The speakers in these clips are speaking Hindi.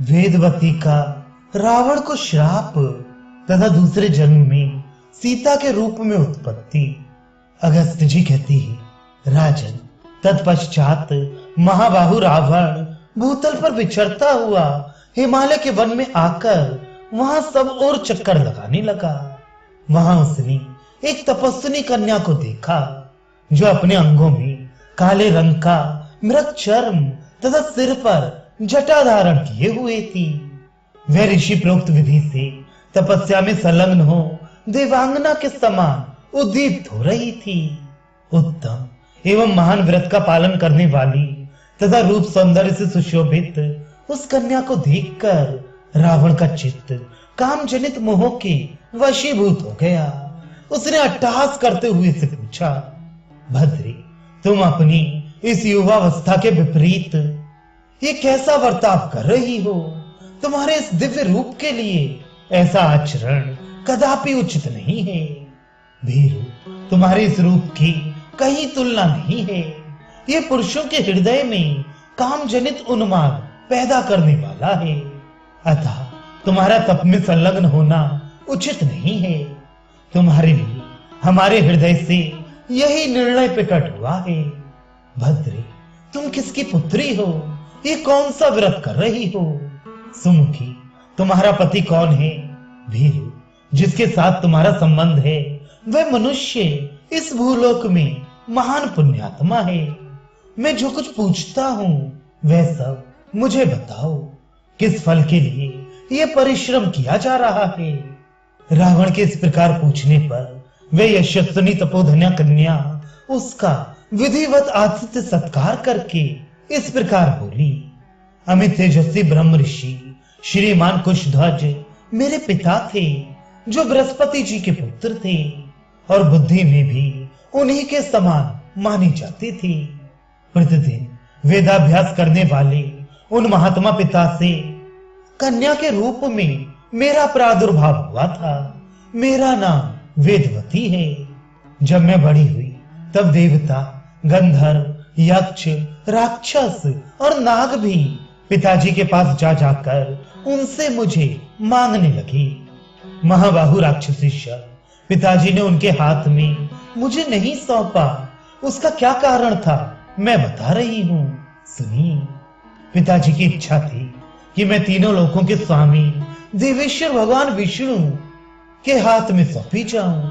वेदवती का रावण को श्राप तथा दूसरे जन्म में सीता के रूप में उत्पत्ति। अगस्त्य जी कहती है, राजन, तत्पश्चात महाबाहु रावण भूतल पर विचरता हुआ हिमालय के वन में आकर वहां सब और चक्कर लगाने लगा। वहां उसने एक तपस्विनी कन्या को देखा जो अपने अंगों में काले रंग का मृग चर्म तथा सिर पर जटा धारण किए हुए थी। वह ऋषि प्रोक्त विधि से तपस्या में संलग्न हो देवांगना के समान उद्दीप्त हो रही थी। उत्तम एवं महान व्रत का पालन करने वाली तथा रूप सौंदर्य से सुशोभित उस कन्या को देखकर रावण का चित्त काम जनित मोह के वशीभूत हो गया। उसने अट्टहास करते हुए से पूछा, भद्री, तुम अपनी इस युवावस्था के विपरीत ये कैसा बर्ताव कर रही हो? तुम्हारे इस दिव्य रूप के लिए ऐसा आचरण कदापि उचित नहीं है। भीरू, तुम्हारे इस रूप की कहीं तुलना नहीं है। ये पुरुषों के हृदय में काम जनित उन्माद पैदा करने वाला है। अतः तुम्हारा तप में संलग्न होना उचित नहीं है। तुम्हारे लिए हमारे हृदय से यही निर्णय प्रकट हुआ है। भद्रे, तुम किसकी पुत्री हो? ये कौन सा व्रत कर रही हो? सुमुखी, तुम्हारा पति कौन है? भीरू, जिसके साथ तुम्हारा संबंध है वह मनुष्य इस भूलोक में महान पुण्यात्मा है। मैं जो कुछ पूछता हूँ वह सब मुझे बताओ। किस फल के लिए यह परिश्रम किया जा रहा है? रावण के इस प्रकार पूछने पर वह यशस्विनी तपोधन्या कन्या उसका विधिवत आतिथ्य सत्कार करके इस प्रकार बोली, अमित तेजस्वी ब्रह्म ऋषि श्रीमान कुशध्वज मेरे पिता थे, जो बृहस्पति जी के पुत्र थे और बुद्धि में भी उन्हीं के समान माने जाते थे। प्रतिदिन वेदाभ्यास करने वाले उन महात्मा पिता से कन्या के रूप में मेरा प्रादुर्भाव हुआ था। मेरा नाम वेदवती है। जब मैं बड़ी हुई तब देवता, गंधर्व, यक्ष, राक्षस और नाग भी पिताजी के पास जा जाकर उनसे मुझे मांगने लगे। महाबाहु राक्षसी शव पिताजी ने उनके हाथ में मुझे नहीं सौंपा। उसका क्या कारण था मैं बता रही हूँ, सुनिए। पिताजी की इच्छा थी कि मैं तीनों लोकों के स्वामी देवेश्वर भगवान विष्णु के हाथ में सौंपी जाऊं।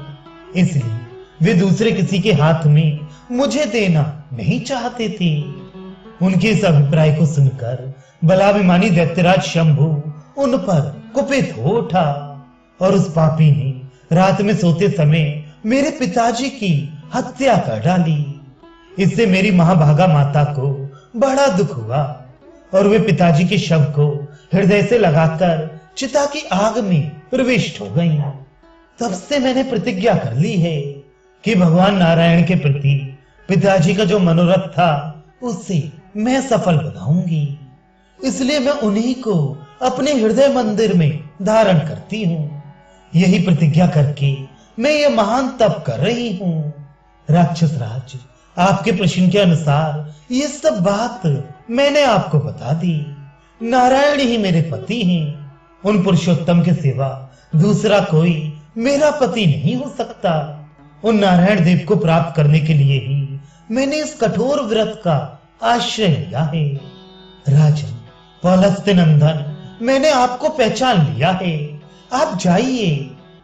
इसलिए वे दूसरे किसी के हाथ में मुझे देना नहीं चाहते थे। उनके इस अभिप्राय को सुनकर बलाभिमानी दैत्यराज शंभु उन पर कुपित हो उठा और उस पापी ने रात में सोते समय मेरे पिताजी की हत्या कर डाली। इससे मेरी महाभागा माता को बड़ा दुख हुआ और वे पिताजी के शव को हृदय से लगाकर चिता की आग में प्रविष्ट हो गई। तब से मैंने प्रतिज्ञा कर ली है कि भगवान नारायण के प्रति पिताजी का जो मनोरथ था उसे मैं सफल बनाऊंगी। इसलिए मैं उन्हीं को अपने हृदय मंदिर में धारण करती हूँ। यही प्रतिज्ञा करके मैं ये महान तप कर रही हूँ। राक्षस राज, आपके प्रश्न के अनुसार ये सब बात मैंने आपको बता दी। नारायण ही मेरे पति हैं। उन पुरुषोत्तम के सिवा दूसरा कोई मेरा पति नहीं हो सकता। उन नारायण देव को प्राप्त करने के लिए ही मैंने इस कठोर व्रत का आश्रय लिया है। राजन, पौलस्त्य नंदन, मैंने आपको पहचान लिया है। आप जाइए।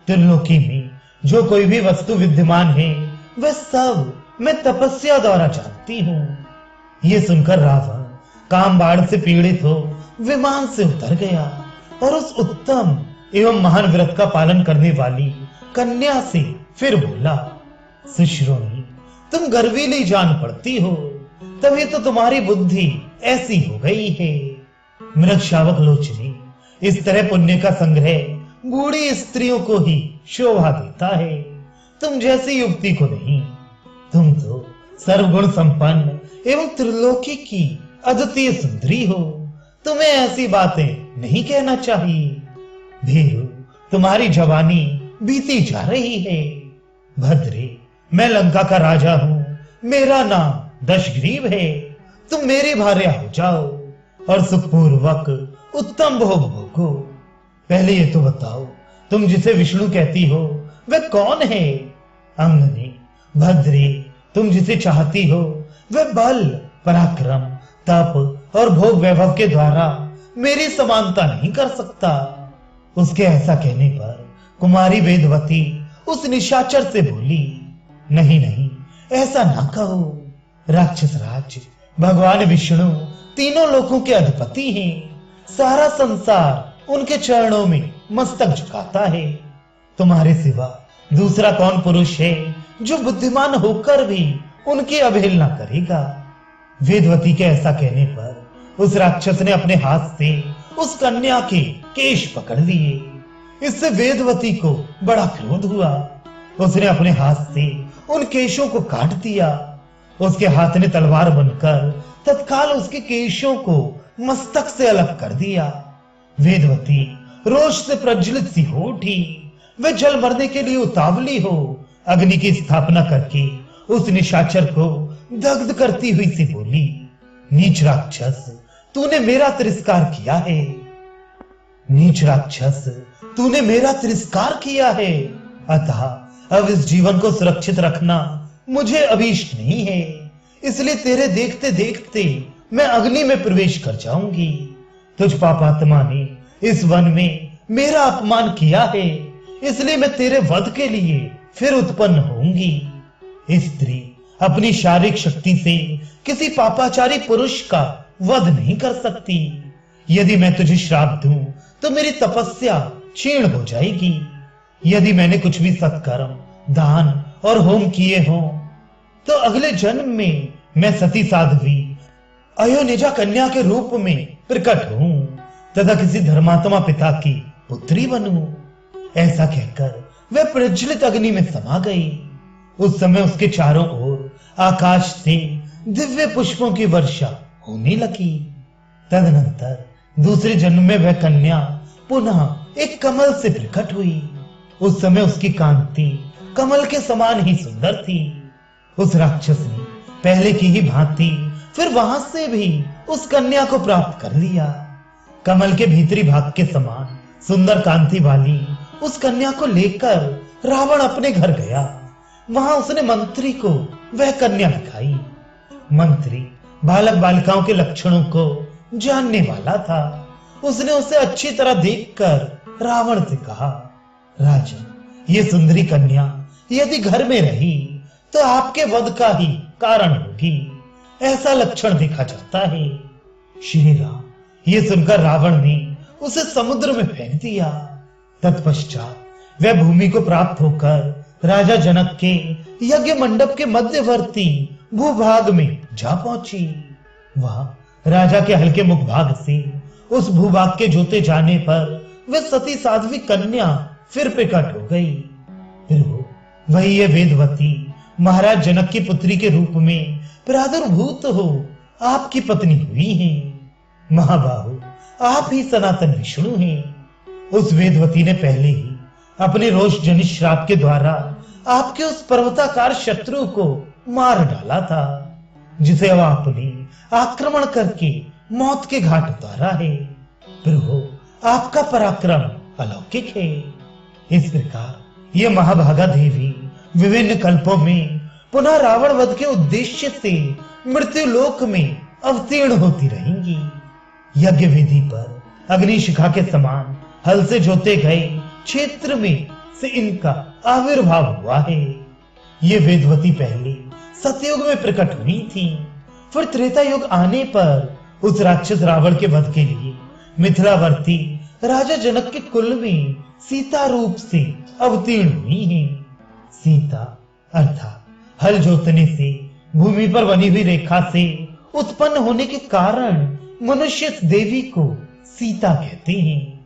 त्रिलोकी में जो कोई भी वस्तु विद्यमान है वह सब मैं तपस्या द्वारा जानती हूँ। ये सुनकर रावण काम बाढ़ से पीड़ित हो विमान से उतर गया और उस उत्तम एवं महान व्रत का पालन करने वाली कन्या से फिर बोला, सुश्रोणी, तुम गर्वीली जान पड़ती हो, तभी तो तुम्हारी बुद्धि ऐसी हो गई है। मृग शावक लोचनी, इस तरह पुण्य का संग्रह बूढ़ी स्त्रियों को ही शोभा देता है, तुम जैसी युवती को नहीं। तुम तो सर्वगुण संपन्न एवं त्रिलोकी की अद्वितीय सुंदरी हो। तुम्हें ऐसी बातें नहीं कहना चाहिए। भीरू, तुम्हारी जवानी बीती जा रही है। भद्रे, मैं लंका का राजा हूँ। मेरा नाम दशग्रीव है। तुम मेरी भार्या हो जाओ और सुखपूर्वक उत्तम भोग भोगो। पहले ये तो बताओ, तुम जिसे विष्णु कहती हो वह कौन है? अंगने, भद्रे, तुम जिसे चाहती हो वह बल, पराक्रम, तप और भोग वैभव के द्वारा मेरी समानता नहीं कर सकता। उसके ऐसा कहने पर कुमारी वेदवती उस निशाचर से बोली, नहीं नहीं, ऐसा ना कहो। राक्षस राज भगवान विष्णु तीनों लोकों के अधिपति हैं। सारा संसार उनके चरणों में मस्तक झुकाता है। तुम्हारे सिवा दूसरा कौन पुरुष है जो बुद्धिमान होकर भी उनकी अवहेलना करेगा? वेदवती के ऐसा कहने पर उस राक्षस ने अपने हाथ से उस कन्या के केश पकड़ लिए। इससे वेदवती को बड़ा क्रोध हुआ। उसने अपने हाथ से उन केशों को काट दिया। उसके हाथ ने तलवार बनकर तत्काल उसके केशों को मस्तक से अलग कर दिया। वेदवती रोष से प्रज्वलित सी हो उठी। वह जल मरने के लिए उतावली हो अग्नि की स्थापना करके उस निशाचर को दग्ध करती हुई सी बोली, नीच राक्षस, तूने मेरा तिरस्कार किया है। नीच राक्षस, तूने मेरा तिरस्कार किया है। अतः अब इस जीवन को सुरक्षित रखना मुझे अभीष्ट नहीं है। इसलिए तेरे देखते देखते मैं अग्नि में प्रवेश कर जाऊंगी। तुझ पापात्मा ने इस वन में मेरा अपमान किया है, इसलिए मैं तेरे वध के लिए फिर उत्पन्न होंगी। स्त्री अपनी शारीरिक शक्ति से किसी पापाचारी पुरुष का वध नहीं कर सकती। यदि मैं तुझे श्राप दूं तो मेरी तपस्या क्षीण हो जाएगी। यदि मैंने कुछ भी सत्कर्म, दान और होम किए हों तो अगले जन्म में मैं सती साध्वी अयोनिजा कन्या के रूप में प्रकट हूं तथा किसी धर्मात्मा पिता की पुत्री बनूं। ऐसा कहकर वह प्रज्वलित अग्नि में समा गई। उस समय उसके चारों ओर आकाश से दिव्य पुष्पों की वर्षा होने लगी। तदनंतर दूसरे जन्म में वह कन्या पुनः एक कमल से प्रकट हुई। उस समय उसकी कांति कमल के समान ही सुंदर थी। उस राक्षस ने पहले की ही भांति फिर वहां से भी उस कन्या को प्राप्त कर लिया। कमल के भीतरी भाग के समान सुंदर कांति वाली उस कन्या को लेकर रावण अपने घर गया। वहां उसने मंत्री को वह कन्या दिखाई। मंत्री बालक बालिकाओं के लक्षणों को जानने वाला था। उसने उसे अच्छी तरह देखकर रावण से कहा, राजन, ये सुंदरी कन्या यदि घर में रही तो आपके वध का ही कारण होगी, ऐसा लक्षण देखा जाता है। श्री राम, ये सुनकर रावण ने उसे समुद्र में फेंक दिया। तत्पश्चात वह भूमि को प्राप्त होकर राजा जनक के यज्ञ मंडप के मध्यवर्ती भूभाग में जा पहुंची। वहां राजा के हल्के मुख भाग से उस भूभाग के जोते जाने पर वह सती साध्वी कन्या फिर प्रकट हो गई। फिर वही ये वेदवती महाराज जनक की पुत्री के रूप में प्रादुर्भूत हो आपकी पत्नी हुई है। महाबाहु, आप ही सनातन विष्णु हैं। उस वेदवती ने पहले ही अपने रोष जनित श्राप के द्वारा आपके उस पर्वताकार शत्रु को मार डाला था, जिसे अब आपने आक्रमण करके मौत के घाट उतारा है। प्रभु, आपका पराक्रम अलौकिक है। इस प्रकार ये महाभागा देवी विभिन्न कल्पों में पुनः रावण वध के उद्देश्य से मृत्यु लोक में अवतीर्ण होती रहेंगी। यज्ञ वेदी पर अग्नि शिखा के समान हल से जोते गए क्षेत्र में से इनका आविर्भाव हुआ है। ये वेदवती पहले सतयुग में प्रकट हुई थी। फिर त्रेता युग आने पर उस राक्षस रावण के वध के लिए मिथिलावर्ती राजा जनक के कुल में सीता रूप से अवतीर्ण हुई है। सीता अर्थात हल जोतने से भूमि पर बनी हुई रेखा से उत्पन्न होने के कारण मनुष्य देवी को सीता कहते हैं।